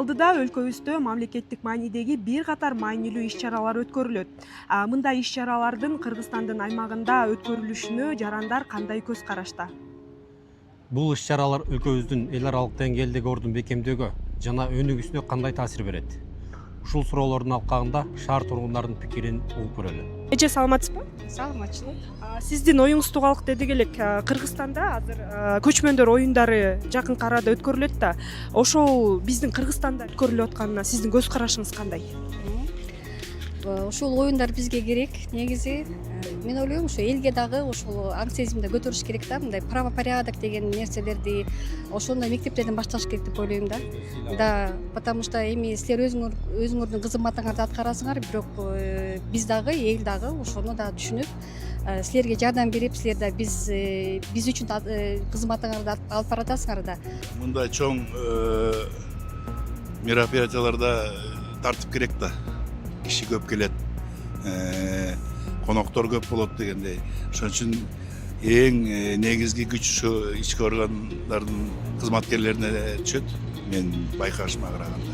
алдыда өлкөбүздө мамлекеттик маанидеги бир катар маанилүү иш-чаралар өткөрүлөт. Мындай иш-чаралардын Кыргызстандын аймагында өткөрүлүшүнө жарандар кандай көз карашта? Бул иш-чаралар өлкөбүздүн эл аралык деңгээлдеги ордун бекемдөөгө жана өнүгүүсүнө кандай таасир берет? Ушул суроолордун алкагында шаар тургундарынын пикирин угуп көрөлү. Эже саламатсызбы? Саламатчылык. Сиздин оюңузду угалык дедик элек. Кыргызстанда азыр көчмөндөр оюндары жакынкы арада өткөрүлөт да. Ошол биздин Кыргызстанда өткөрүлүп атканына сиздин көз карашыңыз кандай? Ушул оюндар бизге керек. Негизи мен ойлойм, ошо элге дагы ошол аң сезимди көтөрүш керек да, мындай правопорядок деген нерселерди ошондой мектептерден башташ керек деп ойлойм да. Да, потому что эми силер өзүңөрдүн кызматыңарды аткарасыңар, бирок биз дагы эл дагы ошону да түшүнүп, силерге жардам берип, силер да биз үчүн кызматыңарды алып баратасыңар да. Мындай чоң мероприятияларда тартип керек да. Киши көп келет, коноктор көп болот дегендей. Ошон үчүн эң негизги күч ушу ички органдардын кызматкерлерине түшөт, мен байкашыма караганда.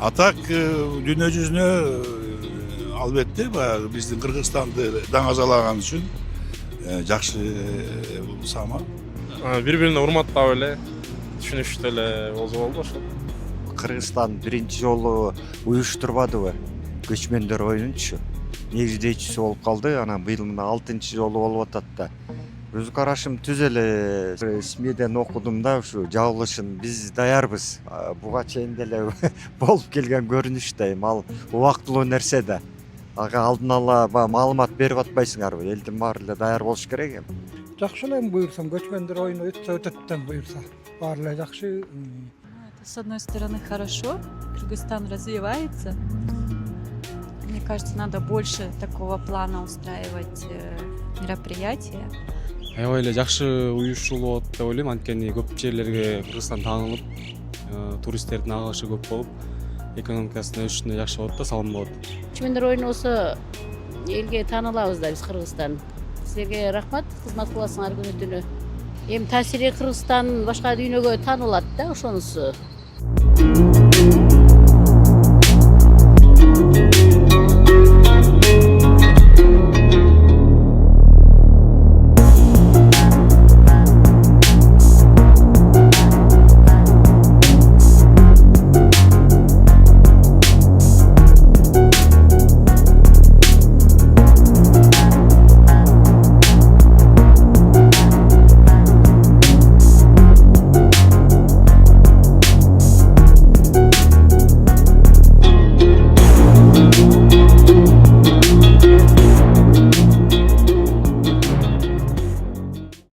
А так дүйнө жүзүнө албетте баягы биздин Кыргызстанды даңазалаган үчүн жакшы сама. Бири-бирине урматтап эле, түшүнүштүү эле болсо болду ошол. Кыргызстан биринчи жолу уюштурбадыбы көчмөндөр оюнчу. Негиздейчиси болуп калды. Анан быйыл мына 6-чы жолу болуп атат да. Өз карашым түз эле. СМИден окудум да, ушу жабылышын биз даярбыз. Буга чейин деле болуп келген көрүнүш да, ал убактылуу нерсе да. Ага алдын ала маалымат берип атпайсыңарбы? Элдин баары эле даяр болуш керек эми. Жакшы эле буюрса, көчмөндөр оюну өтөт буюрса. Баары эле жакшы. С одной стороны, хорошо, Кыргызстан развивается. Мне кажется, надо больше такого плана устраивать мероприятия. Аябай эле жакшы уюштурулуп атат деп ойлойм, анткени көп жерлерге Кыргызстан таанылып, туристтердин агышы көп болуп, экономикасынын өсүшүнө жакшы болот да, салым болот. Көчмөндөр оюну болсо элге таанылабыз да биз Кыргызстан. Силерге рахмат, кызмат кыласыңар күнү түнү. Эми таасири Кыргызстан башка дүйнөгө таанылат да ошонусу.